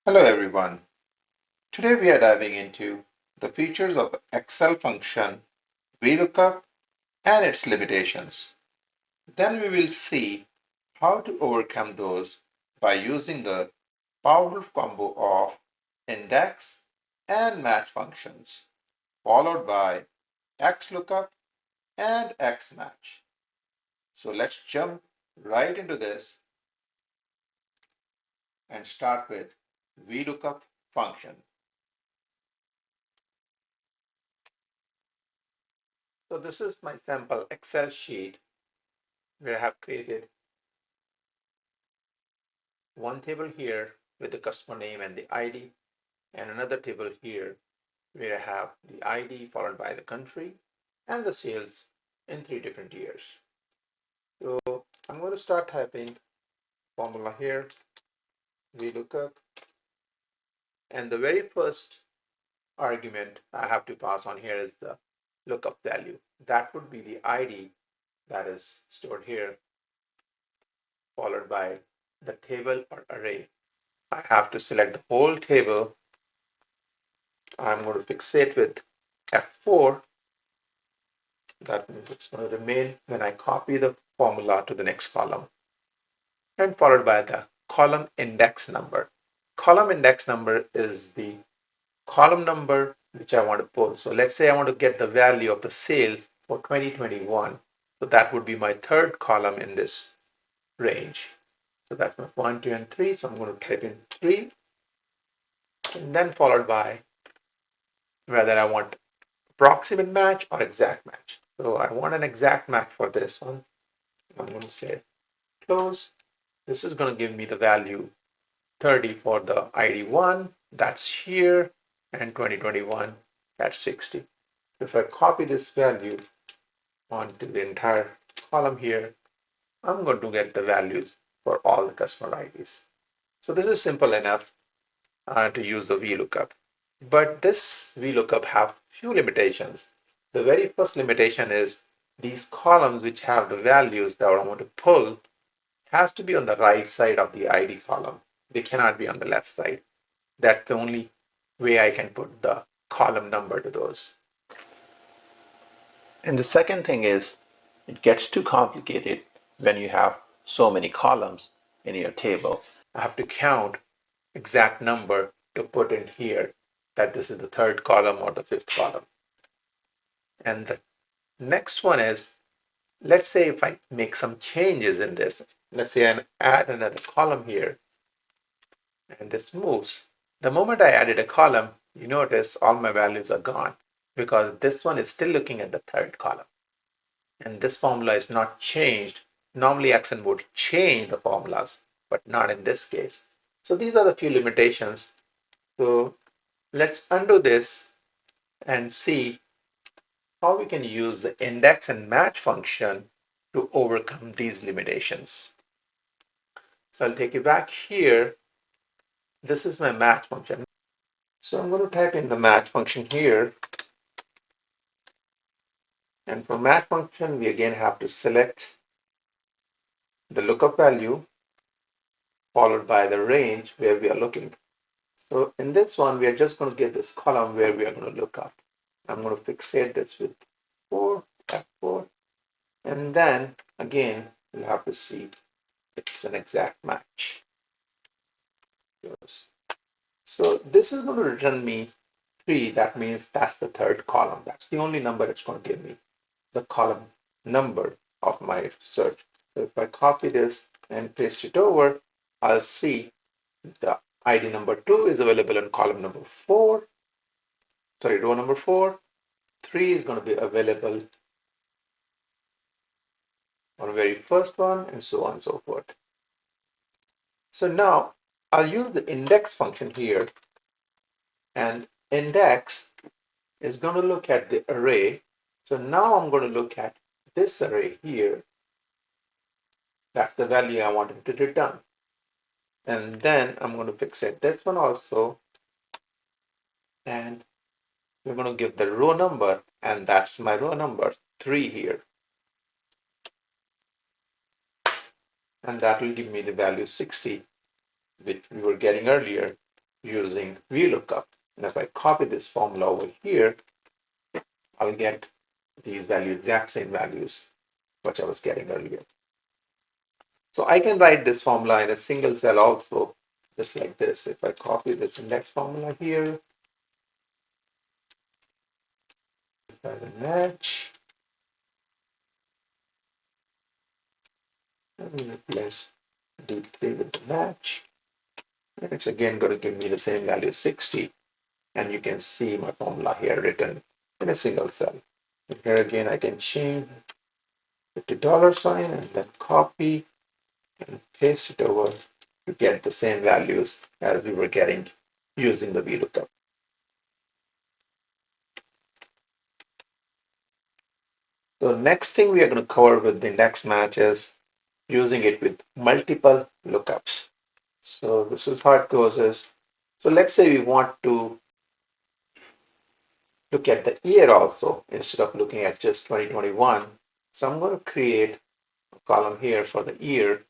Hello everyone. Today we are diving into the features of Excel function VLOOKUP and its limitations. Then we will see how to overcome those by using the powerful combo of index and match functions, followed by XLOOKUP and XMATCH. So let's jump right into this and start with VLOOKUP function. So this is my sample Excel sheet where I have created one table here with the customer name and the ID, and another table here where I have the ID followed by the country and the sales in 3 different years. So I'm going to start typing formula here, VLOOKUP, and the very first argument I have to pass on here is the lookup value. That would be the ID that is stored here, followed by the table or array. I have to select the whole table. I'm going to fixate with F4. That means it's going to remain when I copy the formula to the next column, and followed by the column index number. Column index number is the column number which I want to pull. So let's say I want to get the value of the sales for 2021. So that would be my third column in this range. So that's my 1, 2, and 3. So I'm going to type in 3, and then followed by whether I want approximate match or exact match. So I want an exact match for this one. I'm going to say close. This is going to give me the value 30 for the ID 1, that's here, and 2021, that's 60. So if I copy this value onto the entire column here, I'm going to get the values for all the customer IDs. So this is simple enough to use the VLOOKUP. But this VLOOKUP have few limitations. The very first limitation is these columns which have the values that I want to pull has to be on the right side of the ID column. They cannot be on the left side. That's the only way I can put the column number to those. And the second thing is it gets too complicated when you have so many columns in your table. I have to count exact number to put in here that this is the third column or the fifth column. And the next one is, let's say if I make some changes in this, let's say I add another column here and this moves. The moment I added a column, you notice all my values are gone because this one is still looking at the third column. And this formula is not changed. Normally Excel would change the formulas, but not in this case. So these are the few limitations. So let's undo this and see how we can use the index and match function to overcome these limitations. So I'll take you back here. This is my match function. So I'm going to type in the match function here. And for match function, we again have to select the lookup value followed by the range where we are looking. So in this one, we are just going to get this column where we are going to look up. I'm going to fixate this with 4, F4, and then again, we'll have to see it's an exact match. So this is going to return me 3. That means that's the third column. That's the only number it's going to give me, the column number of my search. So if I copy this and paste it over, I'll see the ID number 2 is available in column number 4. Sorry, row number 4. 3 is going to be available on the very first one, and so on and so forth. So now I'll use the index function here, and index is going to look at the array. So now I'm going to look at this array here. That's the value I wanted to return. And then I'm going to fixate this one also. And we're going to give the row number, and that's my row number 3 here. And that will give me the value 60, which we were getting earlier. using VLOOKUP. And if I copy this formula over here, I'll get these values, exact same values, which I was getting earlier. So I can write this formula in a single cell also, just like this. If I copy this index formula here, by the match, and we replace D3 with the match, and it's again going to give me the same value 60. And you can see my formula here written in a single cell. And here again, I can change it to $sign and then copy and paste it over to get the same values as we were getting using the VLOOKUP. So next thing we are going to cover with the index match is using it with multiple lookups. So this is how it goes is, so let's say we want to look at the year also instead of looking at just 2021. So I'm going to create a column here for the year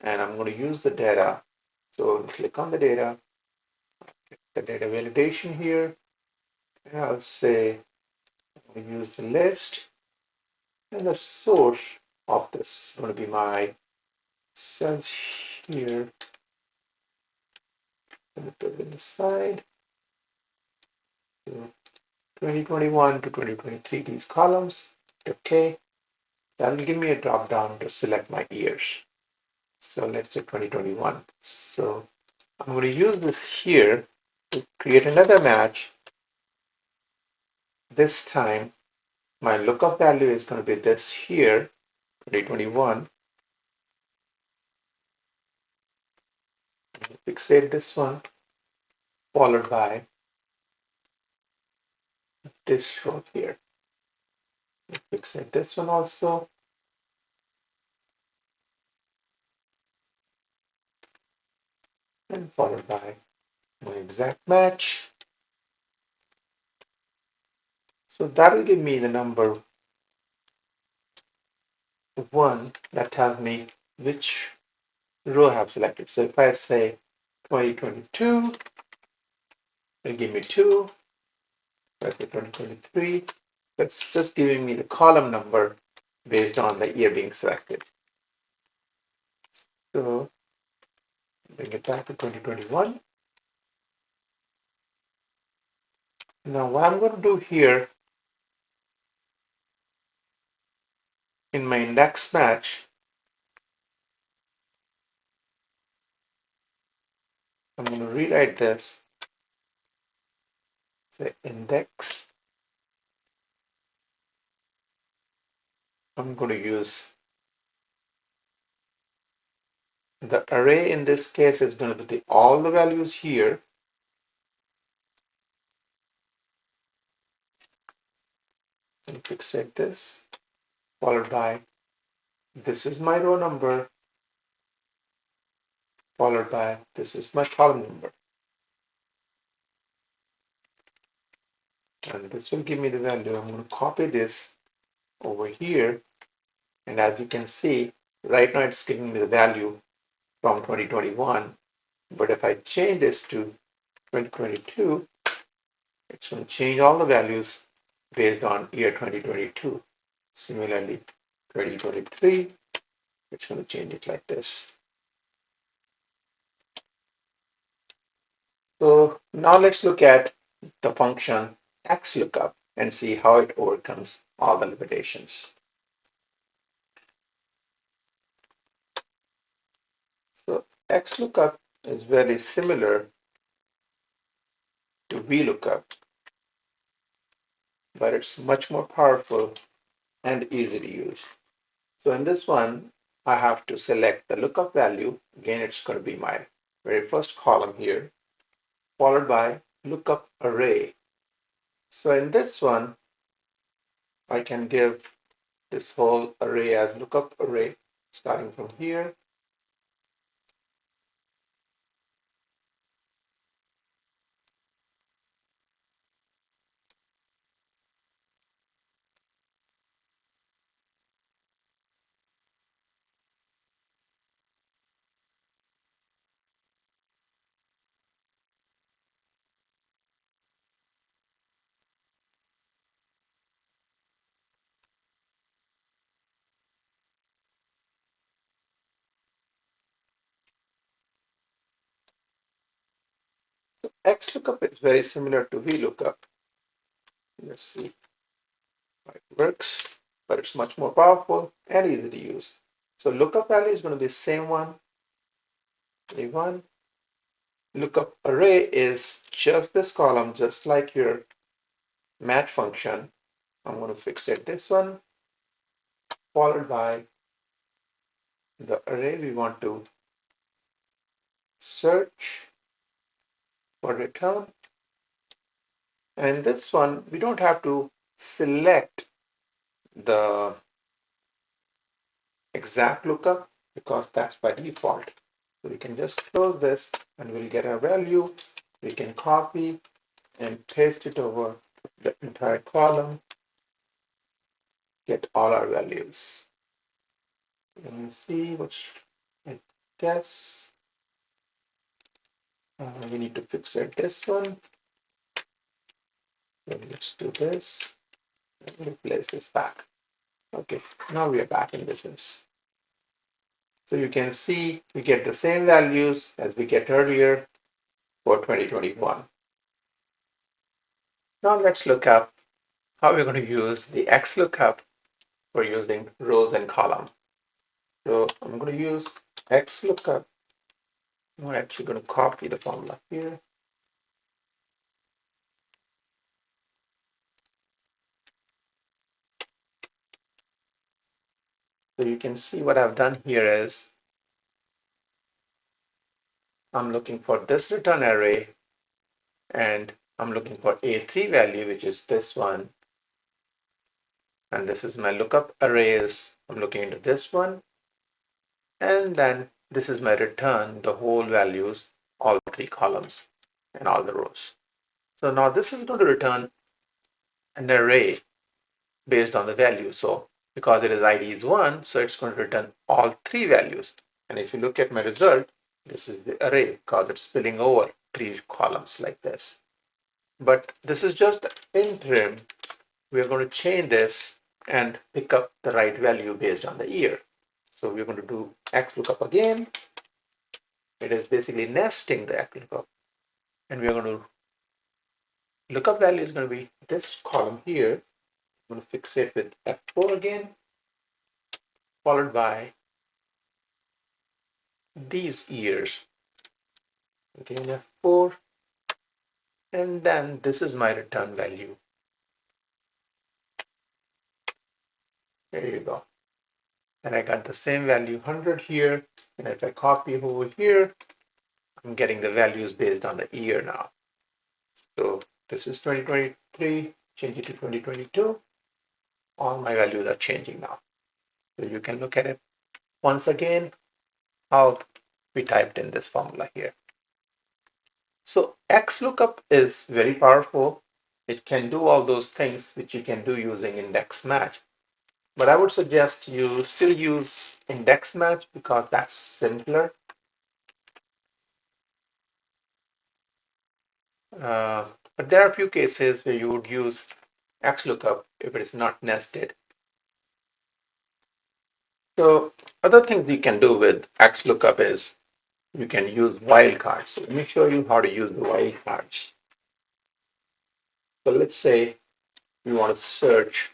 and I'm going to use the data. So click on the data validation here, and I'll say I'm going to use the list, and the source of this is going to be my cells here. Let me put it in the side. So 2021 to 2023, these columns. Okay, that will give me a drop down to select my years. So let's say 2021. So I'm going to use this here to create another match. This time my lookup value is going to be this here, 2021. Fixate this one, followed by this row here. Fixate this one also. And followed by my exact match. So that will give me the number 1 that tells me which row I have selected. So if I say 2022, it'll give me 2. If I say 2023, that's just giving me the column number based on the year being selected. So bring it back to 2021. Now what I'm going to do here in my index match, I'm going to rewrite this. Say index. I'm going to use the array. In this case is going to be all the values here. And fixate this, followed by this is my row number, followed by this is my column number. And this will give me the value. I'm going to copy this over here. And as you can see, right now it's giving me the value from 2021. But if I change this to 2022, it's going to change all the values based on year 2022. Similarly, 2023, it's going to change it like this. So now let's look at the function XLOOKUP and see how it overcomes all the limitations. So XLOOKUP is very similar to VLOOKUP, but it's much more powerful and easy to use. So in this one, I have to select the lookup value. Again, it's going to be my very first column here, followed by lookup array. So in this one, I can give this whole array as lookup array, starting from here. XLOOKUP is very similar to VLOOKUP. Let's see how it works, but it's much more powerful and easy to use. So lookup value is going to be the same one, A1. Lookup array is just this column, just like your match function. I'm going to fixate this one, followed by the array we want to search for return. And in this one, we don't have to select the exact lookup because that's by default. So we can just close this and we'll get a value. We can copy and paste it over the entire column, get all our values. Let me see which, I guess we need to fixate this one. Then let's do this and replace this back. Okay, now we are back in business. So you can see we get the same values as we get earlier for 2021. Now let's look at how we're going to use the XLOOKUP for using rows and columns. So I'm going to use XLOOKUP. I'm actually going to copy the formula here. So you can see what I've done here is I'm looking for this return array and I'm looking for A3 value, which is this one. And this is my lookup arrays. I'm looking into this one. And then this is my return, the whole values, all three columns and all the rows. So now this is going to return an array based on the value. So because it is ID is 1, so it's going to return all three values. And if you look at my result, this is the array because it's spilling over three columns like this. But this is just interim. We are going to change this and pick up the right value based on the year. So we're going to do XLOOKUP again. It is basically nesting the XLOOKUP. And we're going to lookup value is going to be this column here. I'm going to fix it with F4 again, followed by these years. Again F4, and then this is my return value. There you go. And I got the same value 100 here. And if I copy over here, I'm getting the values based on the year now. So this is 2023, change it to 2022. All my values are changing now. So you can look at it once again, how we typed in this formula here. So XLOOKUP is very powerful. It can do all those things which you can do using index match. But I would suggest you still use index match because that's simpler. But there are a few cases where you would use XLOOKUP if it is not nested. So other things you can do with XLOOKUP is you can use wildcards. So let me show you how to use the wildcards. So let's say you want to search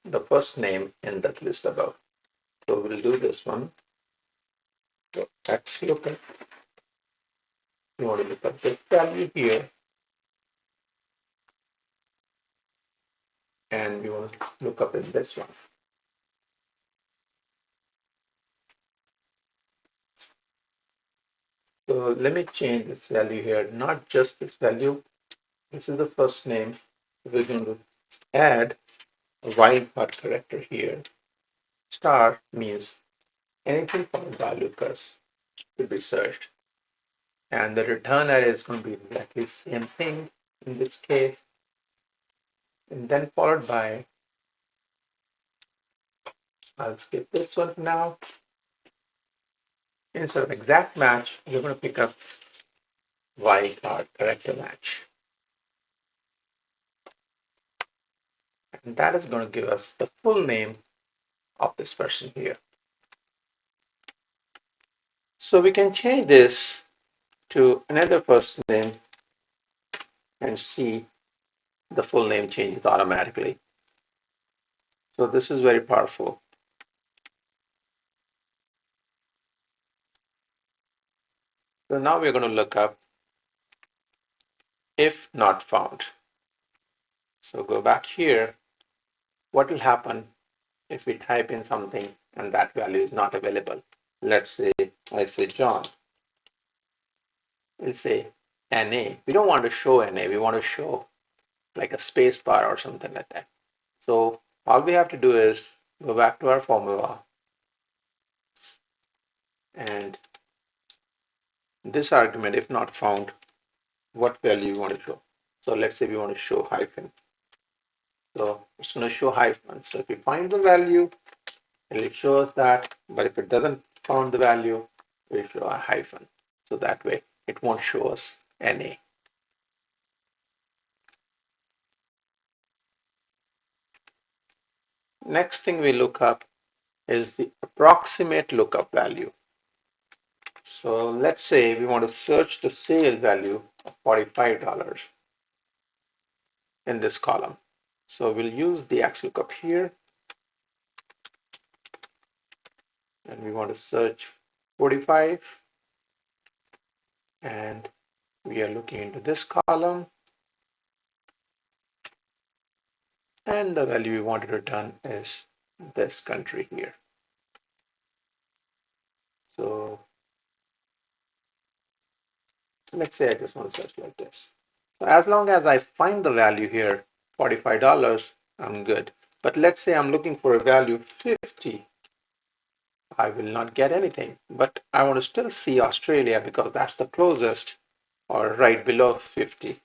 the first name in that list above. So we'll do this one. So XLOOKUP, you want to look at this value here, and you want to look up in this one. So let me change this value here, not just this value. This is the first name. We're going to add a wildcard character here. Star means anything followed by Lucas will be searched. And the return array is going to be exactly the same thing in this case. And then followed by, I'll skip this one for now. Instead of exact match, we're going to pick up wildcard character match. And that is going to give us the full name of this person here. So we can change this to another first name and see the full name changes automatically. So this is very powerful. So now we're going to look up if not found. So go back here. What will happen if we type in something and that value is not available? Let's say I say John. We'll say NA. We don't want to show NA. We want to show like a space bar or something like that. So all we have to do is go back to our formula and this argument, if not found, what value you want to show. So let's say we want to show hyphen. So it's going to show hyphen. So if we find the value, it will show us that. But if it doesn't found the value, it will show a hyphen. So that way it won't show us NA. Next thing we look up is the approximate lookup value. So let's say we want to search the sales value of $45 in this column. So we'll use the XLOOKUP here and we want to search 45 and we are looking into this column and the value we want to return is this country here. So let's say I just want to search like this. So as long as I find the value here, $45, I'm good. But let's say I'm looking for a value 50. I will not get anything, but I want to still see Australia because that's the closest or right below 50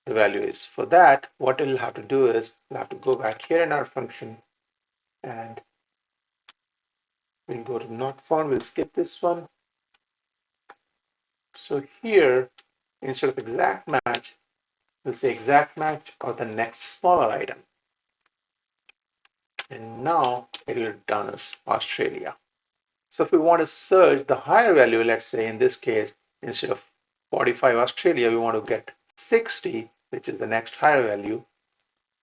the value is. For that, what we'll have to do is we'll have to go back here in our function and we'll go to not found. We'll skip this one. So here, instead of exact match, we'll say exact match or the next smaller item. And now it'll return us Australia. So if we want to search the higher value, let's say in this case, instead of 45 Australia, we want to get 60, which is the next higher value.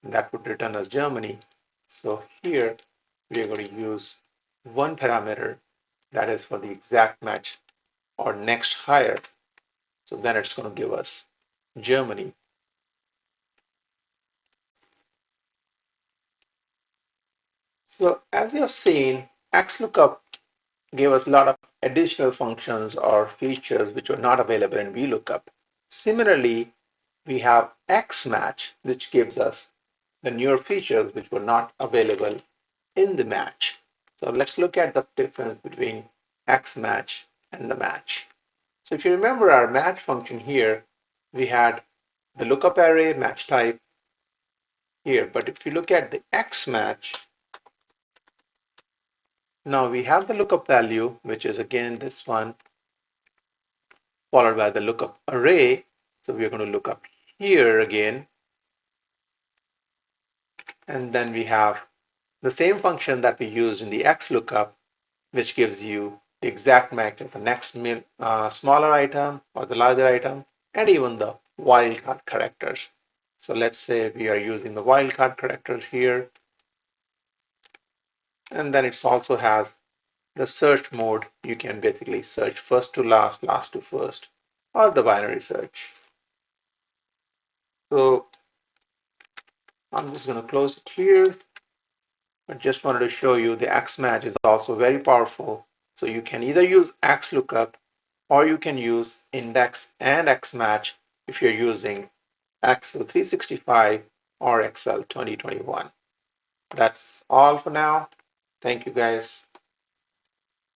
And that would return us Germany. So here we are going to use one parameter that is for the exact match or next higher. So then it's going to give us Germany. So as you have seen, XLOOKUP gave us a lot of additional functions or features which were not available in VLOOKUP. Similarly, we have XMATCH, which gives us the newer features which were not available in the match. So let's look at the difference between XMATCH and the match. So if you remember our match function here, we had the lookup array match type here, but if you look at the XMATCH, now we have the lookup value, which is again this one, followed by the lookup array. So we're going to look up here again. And then we have the same function that we used in the XLOOKUP, which gives you the exact match of the next smaller item or the larger item, and even the wildcard characters. So let's say we are using the wildcard characters here. And then it also has the search mode. You can basically search first to last, last to first, or the binary search. So I'm just going to close it here. I just wanted to show you the XMatch is also very powerful. So you can either use XLOOKUP or you can use index and XMatch if you're using Excel 365 or Excel 2021. That's all for now. Thank you guys.